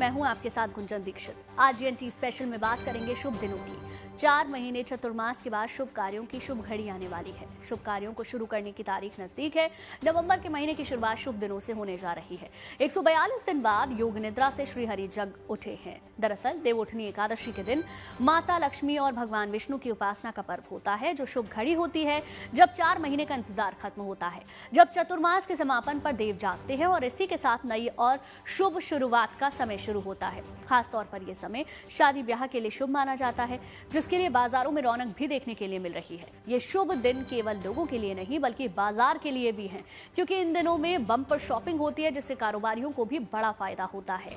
मैं हूं आपके साथ गुंजन दीक्षित। आज जीएनटी स्पेशल में बात करेंगे शुभ दिनों की। 4 महीने चतुर्मास के बाद शुभ कार्यों की शुभ घड़ी आने वाली है। शुभ कार्यों को शुरू करने की तारीख नजदीक है। नवंबर के महीने की शुरुआत शुभ दिनों से होने जा रही है। 142 दिन बाद योग निद्रा से श्रीहरि जग उठे हैं। दरअसल देवउठनी एकादशी के दिन माता लक्ष्मी और भगवान विष्णु की उपासना का पर्व होता है, जो शुभ घड़ी होती है जब 4 महीने का इंतजार खत्म होता है, जब चतुर्मास के समापन पर देव जागते हैं और इसी के साथ नई और शुभ शुरुआत का समय शुरू होता है। खासतौर पर यह समय शादी ब्याह के लिए शुभ माना जाता है, जिसके लिए बाजारों में रौनक भी देखने के लिए मिल रही है। ये शुभ दिन केवल लोगों के लिए नहीं बल्कि बाजार के लिए भी है, क्योंकि इन दिनों में बम्पर शॉपिंग होती है, जिससे कारोबारियों को भी बड़ा फायदा होता है।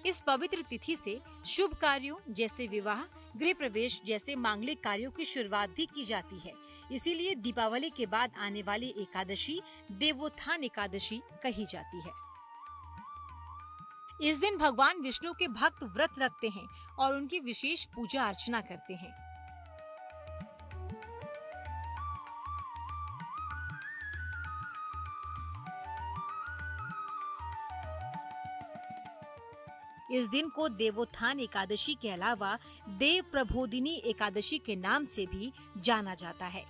इस पवित्र तिथि से शुभ कार्यों जैसे विवाह, गृह प्रवेश जैसे मांगलिक कार्यों की शुरुआत भी की जाती है। इसीलिए दीपावली के बाद आने वाली एकादशी देवोत्थान एकादशी कही जाती है। इस दिन भगवान विष्णु के भक्त व्रत रखते हैं और उनकी विशेष पूजा अर्चना करते हैं। इस दिन को देवोत्थान एकादशी के अलावा देव प्रबोधिनी एकादशी के नाम से भी जाना जाता है।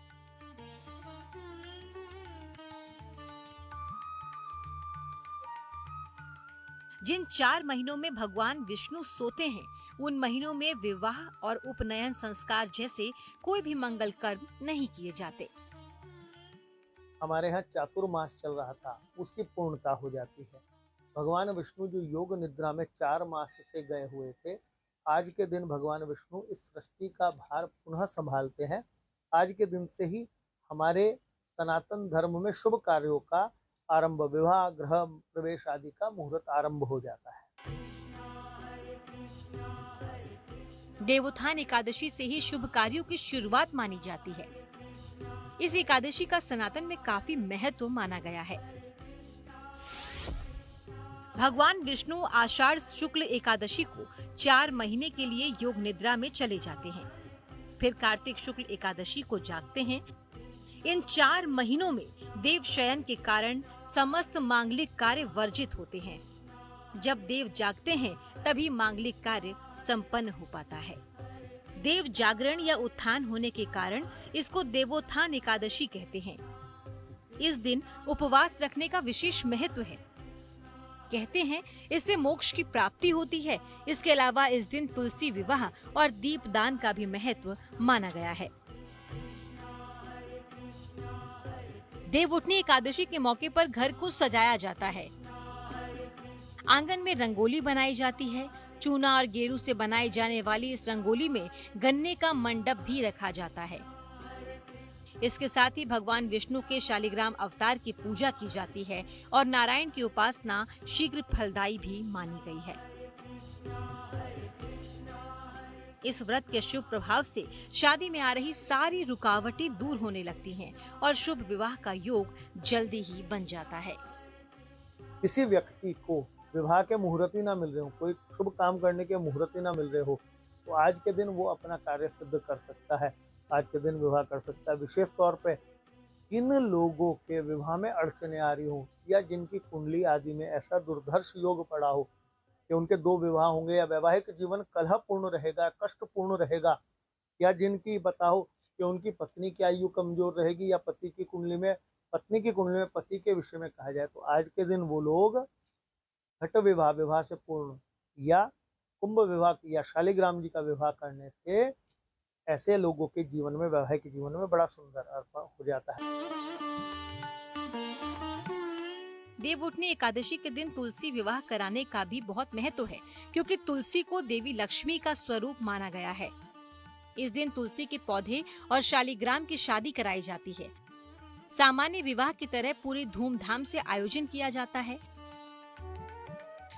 जिन 4 महीनों में भगवान विष्णु सोते हैं, उन महीनों में विवाह और उपनयन संस्कार जैसे कोई भी मंगल कर्म नहीं किए जाते। हमारे यहाँ चातुर्मास चल रहा था, उसकी पूर्णता हो जाती है। भगवान विष्णु जो योग निद्रा में 4 मास से गए हुए थे, आज के दिन भगवान विष्णु इस सृष्टि का भार पुनः संभालते हैं। आज के दिन से ही हमारे सनातन धर्म में शुभ कार्यों का आरंभ, विवाह, गृह प्रवेश आदि का मुहूर्त आरंभ हो जाता है। देवोत्थान एकादशी से ही शुभ कार्यों की शुरुआत मानी जाती है। इस एकादशी का सनातन में काफी महत्व माना गया है। भगवान विष्णु आषाढ़ शुक्ल एकादशी को 4 महीने के लिए योग निद्रा में चले जाते हैं। फिर कार्तिक शुक्ल एकादशी को जागते हैं। इन 4 महीनों में देव शयन के कारण समस्त मांगलिक कार्य वर्जित होते हैं। जब देव जागते हैं तभी मांगलिक कार्य संपन्न हो पाता है। देव जागरण या उत्थान होने के कारण इसको देवोत्थान एकादशी कहते हैं। इस दिन उपवास रखने का विशेष महत्व है। कहते हैं इससे मोक्ष की प्राप्ति होती है। इसके अलावा इस दिन तुलसी विवाह और दीप दान का भी महत्व माना गया है। देवउठनी एकादशी के मौके पर घर को सजाया जाता है। आंगन में रंगोली बनाई जाती है। चूना और गेरू से बनाई जाने वाली इस रंगोली में गन्ने का मंडप भी रखा जाता है। इसके साथ ही भगवान विष्णु के शालिग्राम अवतार की पूजा की जाती है और नारायण की उपासना शीघ्र फलदायी भी मानी गई है। इस व्रत के शुभ प्रभाव से शादी में आ रही सारी रुकावटें दूर होने लगती हैं और शुभ विवाह का योग जल्दी ही बन जाता है। किसी व्यक्ति को विवाह के मुहूर्त ही ना मिल रहे हो, कोई शुभ काम करने के मुहूर्त ही ना मिल रहे हो, तो आज के दिन वो अपना कार्य सिद्ध कर सकता है। आज के दिन विवाह कर सकता है। विशेष तौर पे इन लोगों के विवाह में अड़चने आ रही हो या जिनकी कुंडली आदि में ऐसा दुर्धर्ष योग पड़ा हो कि उनके 2 विवाह होंगे या वैवाहिक जीवन कलहपूर्ण रहेगा, कष्टपूर्ण रहेगा, या जिनकी बताओ कि उनकी पत्नी की आयु कमजोर रहेगी या पत्नी की कुंडली में पति के विषय में कहा जाए, तो आज के दिन वो लोग घट विवाह से पूर्ण या कुंभ विवाह या शालिग्राम जी का विवाह करने से ऐसे लोगों के जीवन में, वैवाहिक जीवन में बड़ा सुंदर अर्थ हो जाता है। देवउठनी एकादशी के दिन तुलसी विवाह कराने का भी बहुत महत्व है, क्योंकि तुलसी को देवी लक्ष्मी का स्वरूप माना गया है। इस दिन तुलसी के पौधे और शालिग्राम की शादी कराई जाती है। सामान्य विवाह की तरह पूरी धूमधाम से आयोजन किया जाता है।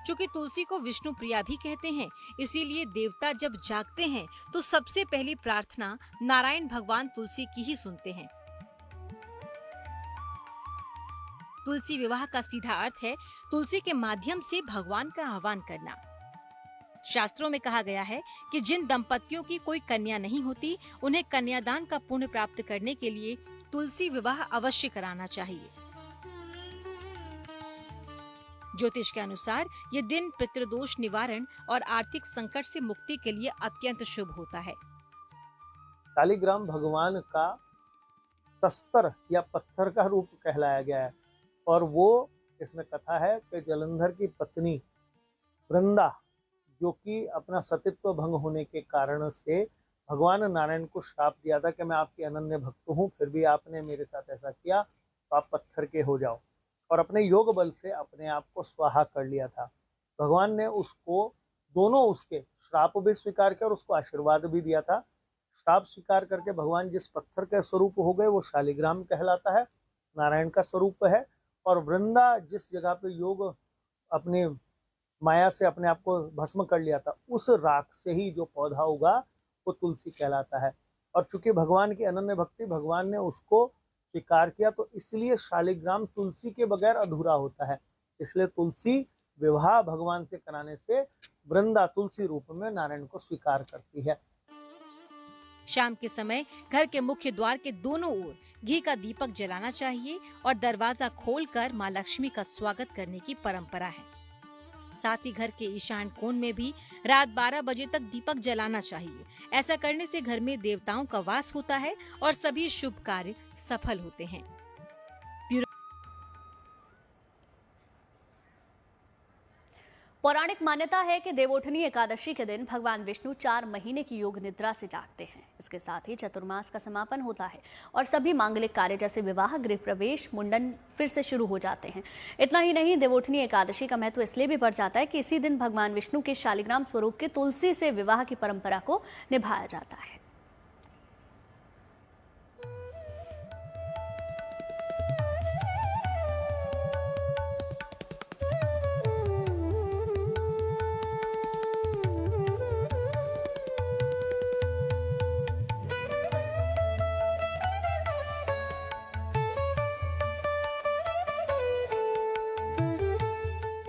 चूँकि तुलसी को विष्णु प्रिया भी कहते हैं, इसीलिए देवता जब जागते हैं तो सबसे पहली प्रार्थना नारायण भगवान तुलसी की ही सुनते हैं। तुलसी विवाह का सीधा अर्थ है तुलसी के माध्यम से भगवान का आह्वान करना। शास्त्रों में कहा गया है कि जिन दंपतियों की कोई कन्या नहीं होती, उन्हें कन्यादान का पुण्य प्राप्त करने के लिए तुलसी विवाह अवश्य कराना चाहिए। ज्योतिष के अनुसार ये दिन पितृदोष निवारण और आर्थिक संकट से मुक्ति के लिए अत्यंत शुभ होता है। शालिग्राम भगवान का शस्त्र या पत्थर का रूप कहलाया गया है और वो इसमें कथा है कि जलंधर की पत्नी वृंदा, जो कि अपना सतीत्व भंग होने के कारण से भगवान नारायण को श्राप दिया था कि मैं आपकी अनन्य भक्त हूँ, फिर भी आपने मेरे साथ ऐसा किया तो आप पत्थर के हो जाओ, और अपने योग बल से अपने आप को स्वाहा कर लिया था। भगवान ने उसको दोनों उसके श्राप भी स्वीकार किया और उसको आशीर्वाद भी दिया था। श्राप स्वीकार करके भगवान जिस पत्थर के स्वरूप हो गए वो शालिग्राम कहलाता है, नारायण का स्वरूप है। और वृंदा जिस जगह पे योग अपने माया से अपने आप को भस्म कर लिया था, उस राख से ही जो पौधा उगा वो तुलसी कहलाता है। और चूंकि भगवान की अनन्य भक्ति, भगवान ने उसको स्वीकार किया, तो इसलिए शालिग्राम तुलसी के बगैर अधूरा होता है। इसलिए तुलसी विवाह भगवान से कराने से वृंदा तुलसी रूप में नारायण को स्वीकार करती है। शाम के समय घर के मुख्य द्वार के दोनों ओर घी का दीपक जलाना चाहिए और दरवाजा खोलकर मां लक्ष्मी का स्वागत करने की परंपरा है। साथ ही घर के ईशान कोण में भी रात 12 बजे तक दीपक जलाना चाहिए। ऐसा करने से घर में देवताओं का वास होता है और सभी शुभ कार्य सफल होते हैं। पौराणिक मान्यता है कि देवोठनी एकादशी के दिन भगवान विष्णु 4 महीने की योग निद्रा से जागते हैं। इसके साथ ही चतुर्मास का समापन होता है और सभी मांगलिक कार्य जैसे विवाह, गृह प्रवेश, मुंडन फिर से शुरू हो जाते हैं। इतना ही नहीं, देवोठनी एकादशी का महत्व इसलिए भी बढ़ जाता है कि इसी दिन भगवान विष्णु के शालिग्राम स्वरूप के तुलसी से विवाह की परंपरा को निभाया जाता है।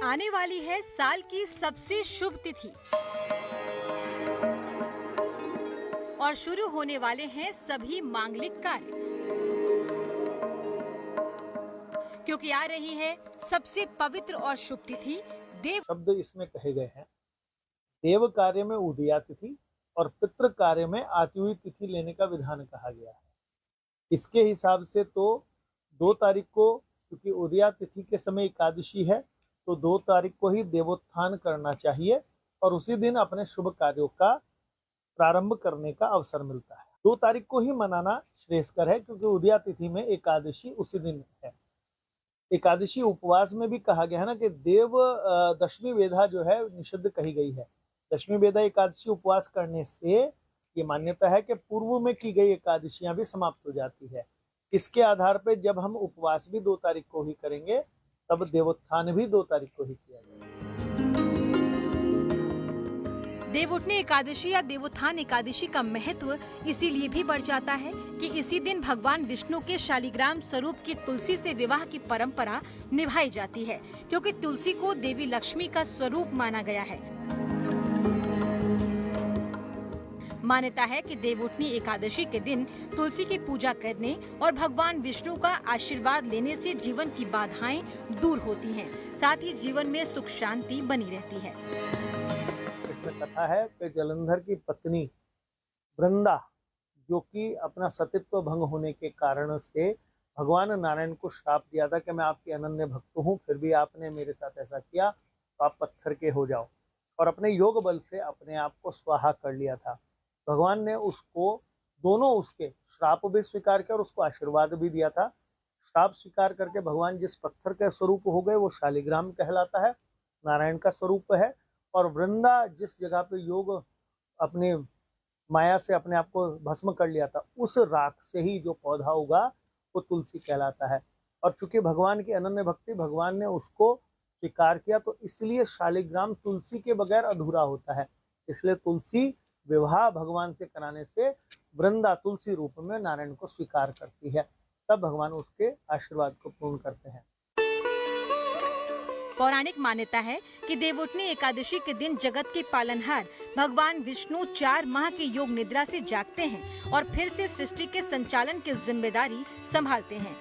आने वाली है साल की सबसे शुभ तिथि और शुरू होने वाले हैं सभी मांगलिक कार्य, क्योंकि आ रही है सबसे पवित्र और शुभ तिथि देव। शब्द इसमें कहे गए हैं, देव कार्य में उदया तिथि और पितृ कार्य में आती हुई तिथि लेने का विधान कहा गया है। इसके हिसाब से तो 2 तारीख को, क्योंकि उदया तिथि के समय एकादशी है, तो 2 तारीख को ही देवोत्थान करना चाहिए और उसी दिन अपने शुभ कार्यों का प्रारंभ करने का अवसर मिलता है। 2 तारीख को ही मनाना श्रेयस्कर है, क्योंकि उदया तिथि में एकादशी उसी दिन है। एकादशी उपवास में भी कहा गया है ना कि देव दशमी वेदा जो है निषिद्ध कही गई है। दशमी वेदा एकादशी उपवास करने से ये मान्यता है कि पूर्व में की गई एकादशियां भी समाप्त हो जाती है। इसके आधार पर जब हम उपवास भी 2 तारीख को ही करेंगे, तब देवोत्थान भी 2 तारीख को ही किया जाएगा। देवोठनी एकादशी या देवोत्थान एकादशी का महत्व इसीलिए भी बढ़ जाता है कि इसी दिन भगवान विष्णु के शालिग्राम स्वरूप की तुलसी से विवाह की परंपरा निभाई जाती है, क्योंकि तुलसी को देवी लक्ष्मी का स्वरूप माना गया है। मान्यता है कि देवोठनी एकादशी के दिन तुलसी की पूजा करने और भगवान विष्णु का आशीर्वाद लेने से जीवन की बाधाएं दूर होती हैं, साथ ही जीवन में सुख शांति बनी रहती है। इसमें कथा है कि जलंधर की पत्नी वृंदा, जो कि अपना सतीत्व भंग होने के कारण से भगवान नारायण को श्राप दिया था कि मैं आपकी अनन्य भक्त हूँ, फिर भी आपने मेरे साथ ऐसा किया तो आप पत्थर के हो जाओ, और अपने योग बल से अपने आप को स्वाहा कर लिया था। भगवान ने उसको दोनों उसके श्राप भी स्वीकार किया और उसको आशीर्वाद भी दिया था। श्राप स्वीकार करके भगवान जिस पत्थर के स्वरूप हो गए वो शालिग्राम कहलाता है, नारायण का स्वरूप है। और वृंदा जिस जगह पे योग अपने माया से अपने आप को भस्म कर लिया था, उस राख से ही जो पौधा उगा वो तुलसी कहलाता है। और चूंकि भगवान की अनन्य भक्ति, भगवान ने उसको स्वीकार किया, तो इसलिए शालिग्राम तुलसी के बगैर अधूरा होता है। इसलिए तुलसी विवाह भगवान से कराने से वृंदा तुलसी रूप में नारायण को स्वीकार करती है, तब भगवान उसके आशीर्वाद को पूर्ण करते हैं। पौराणिक मान्यता है कि देवउठनी एकादशी के दिन जगत के पालनहार भगवान विष्णु 4 माह की योग निद्रा से जागते हैं और फिर से सृष्टि के संचालन की जिम्मेदारी संभालते हैं।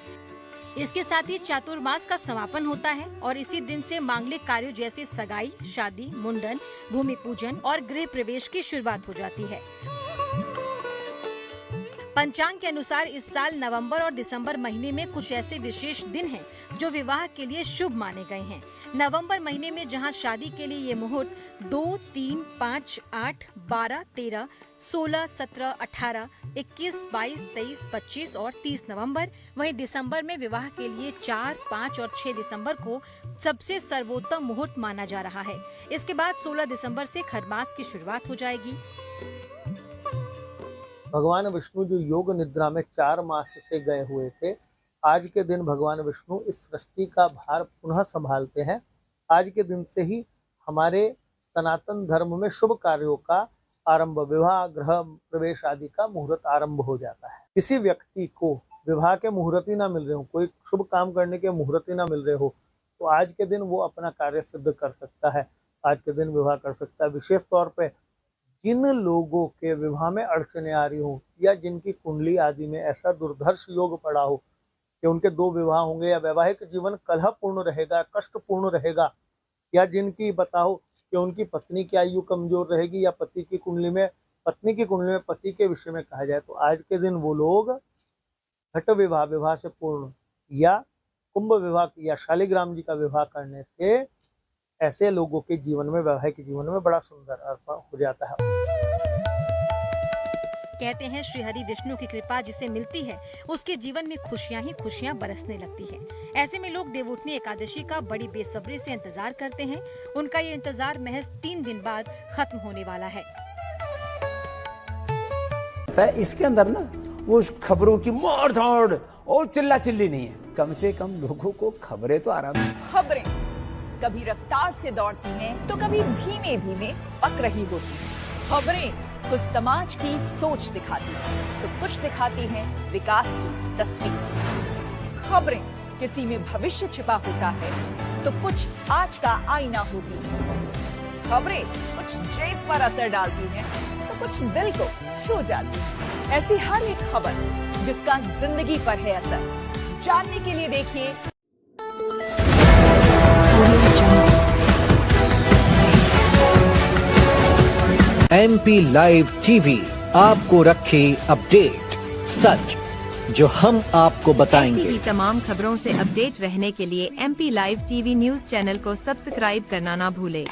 इसके साथ ही चातुर्मास का समापन होता है और इसी दिन से मांगलिक कार्यों जैसे सगाई, शादी, मुंडन, भूमि पूजन और गृह प्रवेश की शुरुआत हो जाती है। पंचांग के अनुसार इस साल नवंबर और दिसंबर महीने में कुछ ऐसे विशेष दिन हैं जो विवाह के लिए शुभ माने गए हैं। नवंबर महीने में जहां शादी के लिए ये मुहूर्त 2, 3, 5, 8, 12, 13, 16, 17, 18, 21, 22, 23, 25 और 30 नवंबर, वहीं दिसंबर में विवाह के लिए 4, 5 और 6 दिसंबर को सबसे सर्वोत्तम मुहूर्त माना जा रहा है। इसके बाद 16 दिसंबर से खरमास की शुरुआत हो जाएगी। भगवान विष्णु जो योग निद्रा में 4 मास से गए हुए थे, आज के दिन भगवान विष्णु इस सृष्टि का भार पुनः संभालते हैं। आज के दिन से ही हमारे सनातन धर्म में शुभ कार्यों का आरंभ, विवाह, गृह प्रवेश आदि का मुहूर्त आरंभ हो जाता है। किसी व्यक्ति को विवाह के मुहूर्त ही ना मिल रहे हो, कोई शुभ काम करने के मुहूर्त ही ना मिल रहे हो, तो आज के दिन वो अपना कार्य सिद्ध कर सकता है, आज के दिन विवाह कर सकता है। विशेष तौर पे जिन लोगों के विवाह में अड़चने आ रही हो या जिनकी कुंडली आदि में ऐसा दुर्धर्ष योग पड़ा हो कि उनके 2 विवाह होंगे या वैवाहिक जीवन कलहपूर्ण रहेगा, कष्टपूर्ण रहेगा, या जिनकी बताओ कि उनकी पत्नी की आयु कमजोर रहेगी या पत्नी की कुंडली में पति के विषय में कहा जाए, तो आज के दिन वो लोग घट विवाह, विवाह से पूर्ण, या कुंभ विवाह या शालिग्राम जी का विवाह करने से ऐसे लोगों के जीवन में, वैवाहिक जीवन में बड़ा सुंदर अर्थ हो जाता है। कहते हैं श्री हरि विष्णु की कृपा जिसे मिलती है उसके जीवन में खुशियां ही खुशियां बरसने लगती है। ऐसे में लोग देवउठनी एकादशी का बड़ी बेसब्री से इंतजार करते हैं। उनका ये इंतजार महज 3 दिन बाद खत्म होने वाला है। इसके अंदर ना वो खबरों की मार धाड़ और चिल्ला चिल्ली नहीं है। कम से कम लोगों को खबरें तो आराम। खबरें कभी रफ्तार से दौड़ती हैं, तो कभी धीमे धीमे पक रही होती हैं। खबरें कुछ समाज की सोच दिखाती हैं, तो कुछ दिखाती हैं विकास की तस्वीर। खबरें किसी में भविष्य छिपा होता है, तो कुछ आज का आईना होती है। खबरें कुछ जेब पर असर डालती हैं, तो कुछ दिल को छू जाती है। ऐसी हर एक खबर जिसका जिंदगी पर है असर, जानने के लिए देखिए MP लाइव टीवी, आपको रखे अपडेट। सच जो हम आपको बताएंगे। ऐसी ही तमाम खबरों से अपडेट रहने के लिए MP live TV news channel को सब्सक्राइब करना ना भूले।